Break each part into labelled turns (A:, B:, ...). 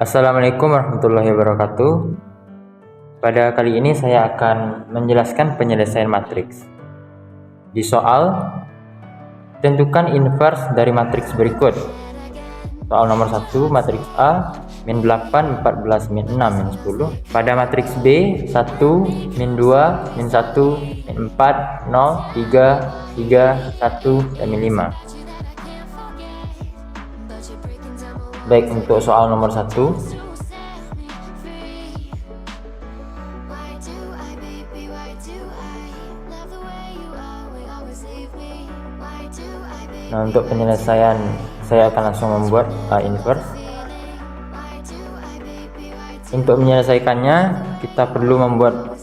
A: Assalamualaikum warahmatullahi wabarakatuh. Pada kali ini saya akan menjelaskan penyelesaian matriks. Di soal, tentukan inverse dari matriks berikut. Soal nomor 1, matriks A, min 8, 14, min 6, min 10. Pada matriks B, 1, min 2, min 1, min 4, 0, 3, 3, 1, dan min 5. Baik, untuk soal nomor 1, nah untuk penyelesaian saya akan langsung membuat A inverse. Untuk menyelesaikannya kita perlu membuat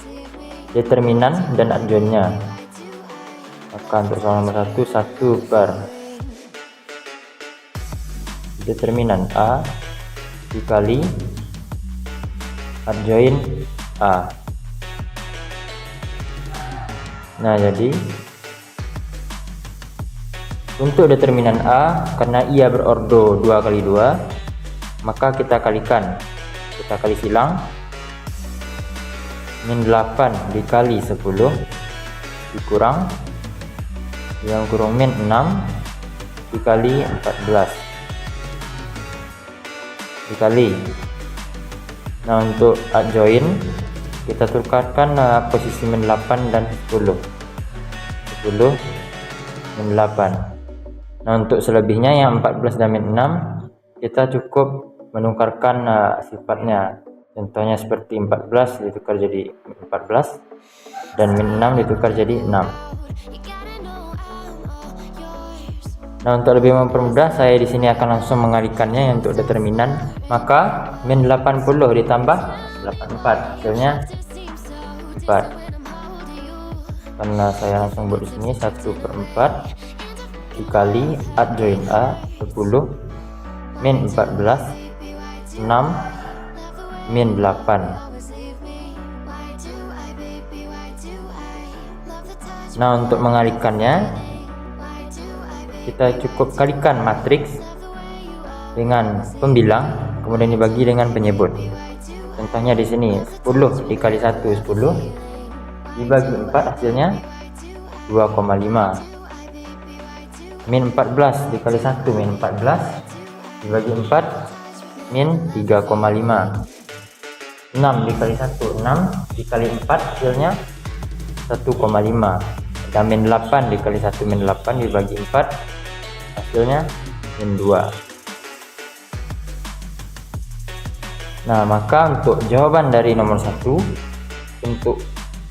A: determinan dan adjoinnya. Maka untuk soal nomor 1, 1 per determinan A dikali adjoin A. Nah, jadi untuk determinan A, karena ia berordo 2 kali 2, maka kita kalikan. Kita kali silang. Min 8 dikali 10 dikurang yang kurang min 6 dikali 14 dikali. Nah, untuk adjoin kita tukarkan posisi min 8 dan 10 min 8. Nah, untuk selebihnya yang 14 dan min 6 kita cukup menukarkan sifatnya. Contohnya seperti 14 ditukar jadi 14 dan min 6 ditukar jadi 6. Nah, untuk lebih mempermudah saya di sini akan langsung mengalikannya untuk determinan. Maka min 80 ditambah 84 hasilnya 4. Karena saya langsung buat di sini 1/4 dikali adjoin A 10 min 14 6 min 8. Nah, untuk mengalikannya kita cukup kalikan matriks dengan pembilang kemudian dibagi dengan penyebut. Contohnya di sini 10 dikali 1 10 dibagi 4 hasilnya 2,5. Min 14 dikali 1 min 14 dibagi 4 min 3,5. 6 dikali 1 6 dikali 4 hasilnya 1,5. Dan min 8 dikali 1 min 8 dibagi 4 hasilnya min 2. Nah, maka untuk jawaban dari nomor 1 untuk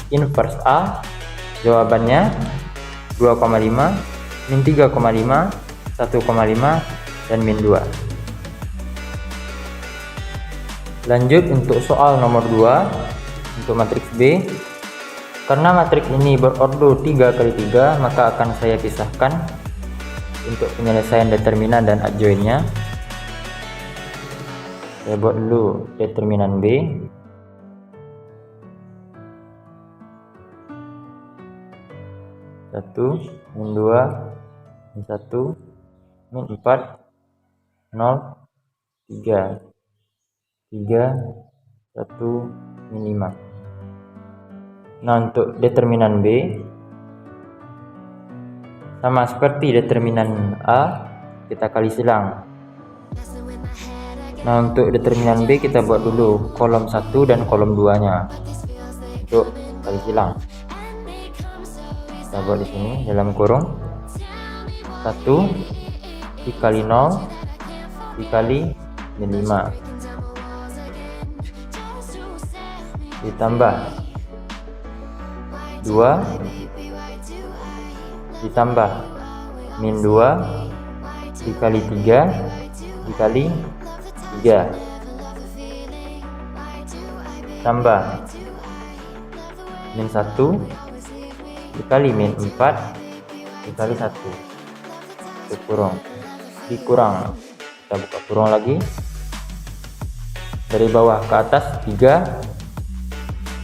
A: inverse A, jawabannya 2,5, min 3,5, 1,5, dan min 2. Lanjut untuk soal nomor 2 untuk matriks B. Karena matriks ini berordo 3 kali 3, maka akan saya pisahkan untuk penyelesaian determinan dan adjoinnya. Saya buat dulu determinan B. Satu, min 2, min 1, min 4, 0, 3, 3, 1, min 5. Nah, untuk determinan B sama seperti determinan A, kita kali silang. Nah, untuk determinan B kita buat dulu kolom 1 dan kolom 2 nya untuk kali silang. Kita buat di sini dalam kurung 1 dikali 0 dikali min 5 ditambah 2 ditambah min 2 dikali 3 dikali 3 tambah min 1 dikali min 4 dikali 1 dikurang. Kita buka kurung lagi dari bawah ke atas 3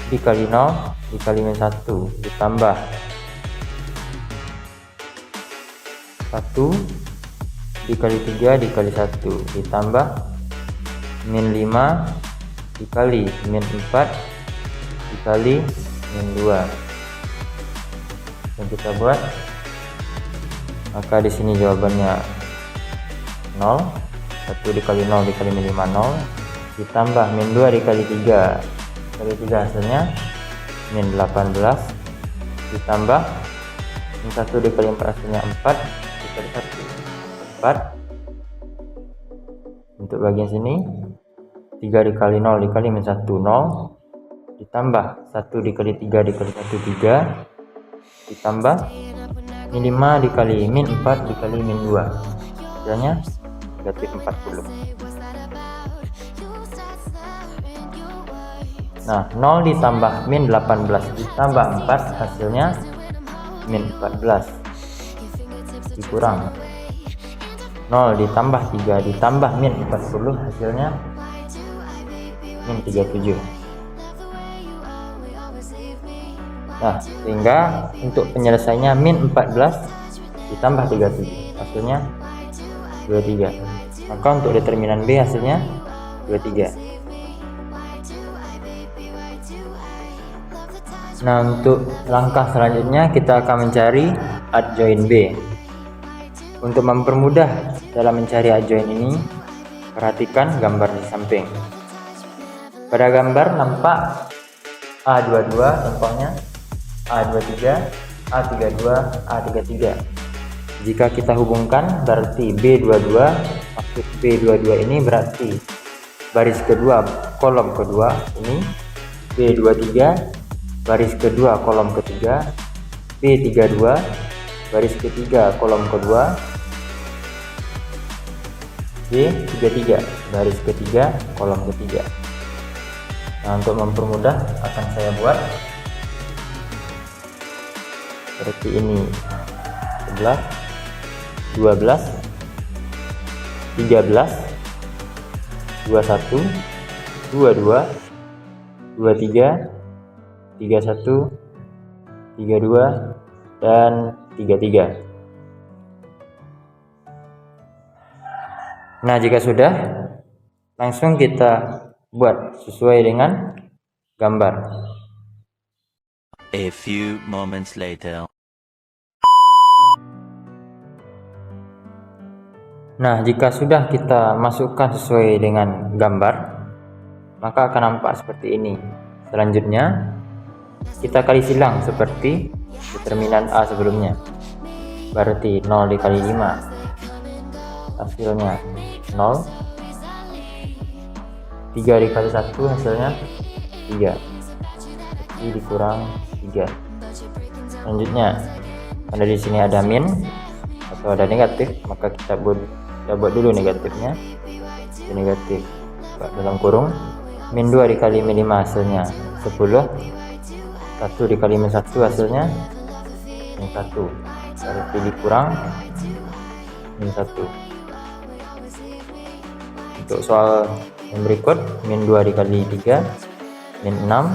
A: dikali 0 dikali min 1 ditambah 1 dikali 3 dikali 1 ditambah min 5 dikali min 4 dikali min 2. Yang kita buat, maka di sini jawabannya 0. 1 dikali 0 dikali min 5 0, ditambah min 2 dikali 3 dikali 3 hasilnya min 18, ditambah min 1 dikali 4 hasilnya 4 dikali 1 4. Untuk bagian sini 3 dikali 0 dikali min 1 0, ditambah 1 dikali 3 dikali 1 3, ditambah min 5 dikali min 4 dikali min 2, hasilnya negatif 40. Nah, 0 ditambah min 18 ditambah 4 hasilnya min 14, dikurang 0 ditambah 3 ditambah min 40 hasilnya min 37. Nah, sehingga untuk penyelesaiannya min 14 ditambah 37 hasilnya 23. Maka untuk determinan B hasilnya 23. Nah, untuk langkah selanjutnya kita akan mencari adjoint B. Untuk mempermudah dalam mencari adjoint ini, perhatikan gambar di samping. Pada gambar nampak A22 contohnya, A23, A32, A33. Jika kita hubungkan berarti B22, maksud B22 ini berarti baris kedua kolom kedua ini, B23 baris kedua kolom ketiga, B32 baris ketiga kolom kedua, B33 baris ketiga kolom ketiga. Nah, untuk mempermudah akan saya buat seperti ini: 11, 12, 13, 21, 22, 23, 31, 32, dan 33. Nah, jika sudah, langsung kita buat sesuai dengan gambar.
B: A few moments later.
A: Nah, jika sudah kita masukkan sesuai dengan gambar, maka akan nampak seperti ini. Selanjutnya, kita kali silang seperti determinan A sebelumnya. Berarti 0 dikali 5 hasilnya 0, 3 dikali 1 hasilnya 3, jadi dikurang 3. Selanjutnya, karena di sini ada min atau ada negatif, maka kita buat dulu negatifnya. Jadi negatif dalam kurung min 2 dikali min 5 hasilnya 10, 1 dikali min 1 hasilnya min 1, berarti dikurang min 1. Untuk soal yang berikut, min 2 dikali 3 min 6,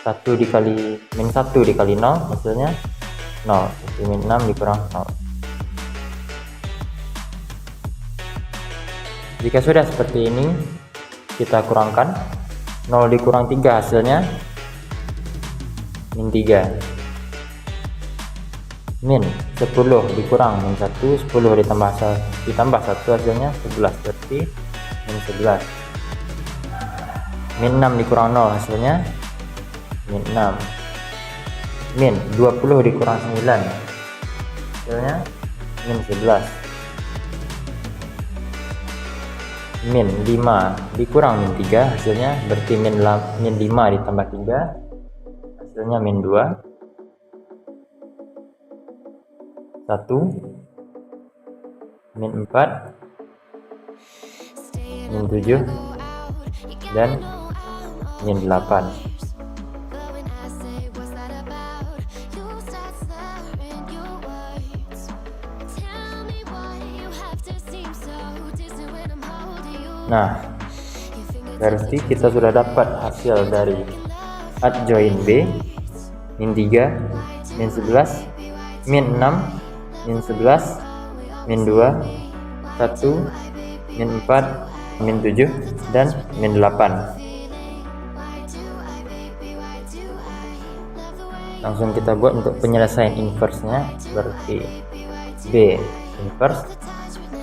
A: 1 dikali min 1 dikali 0 hasilnya 0, jadi min 6 dikurang 0. Jika sudah seperti ini, kita kurangkan. 0 dikurang 3 hasilnya min 3. Min 10 dikurang min 1, 10 ditambah 1 hasilnya 11, berarti min 11. Min 6 dikurang 0 hasilnya min 6. Min 20 dikurang 9 hasilnya min 11. Min 5 dikurang min 3 hasilnya berarti min 5 ditambah 3 hasilnya min 2. 1, min 4, min 7, dan min 8. Nah, berarti kita sudah dapat hasil dari adjoint B, min 3, min 11, min 6, min 11, min 2, 1, min 4, min 7 dan min 8. Langsung kita buat untuk penyelesaian inverse-nya, berarti B inverse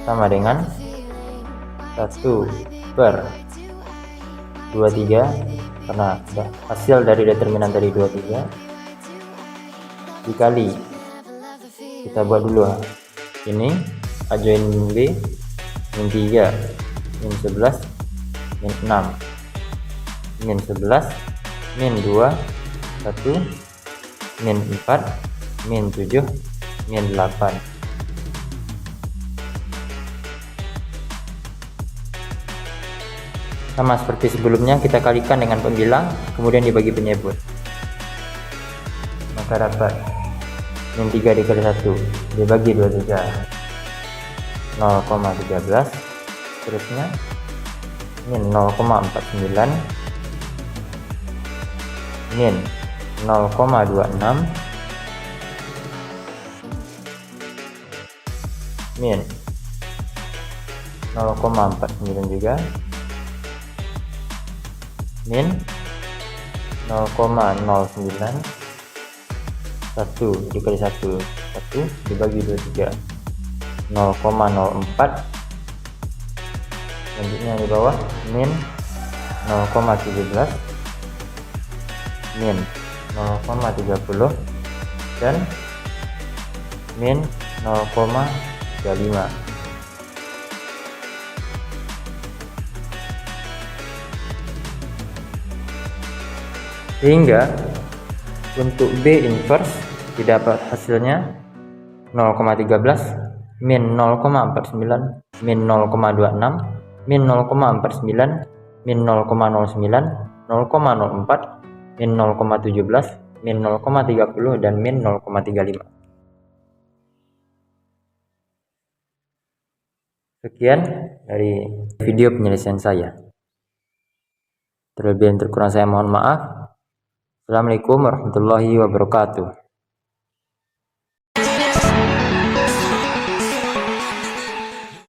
A: sama dengan 1/23, karena hasil dari determinan dari 23 dikali, kita buat dulu ini adjoin B, min 3, min 11, min 6, min 11, min 2, 1, min 4, min 7, min 8. Sama seperti sebelumnya, kita kalikan dengan pembilang, kemudian dibagi penyebut. Maka dapat min 3 dikali 1 dibagi 23, 0,13. Terusnya min 0,49, min 0,26, min 0,49 juga, min 0,09, 1 dikali 1 dibagi 23, 0,04. Selanjutnya di bawah min 0,17, min 0,30 dan min 0,35. Sehingga untuk B inverse didapat hasilnya 0,13, min 0,49, min 0,26, min 0,49, min 0,09, 0,04, min 0,17, min 0,30 dan min 0,35. Sekian dari video penyelesaian saya. Terlebih dan terkurang saya mohon maaf. Assalamualaikum warahmatullahi wabarakatuh.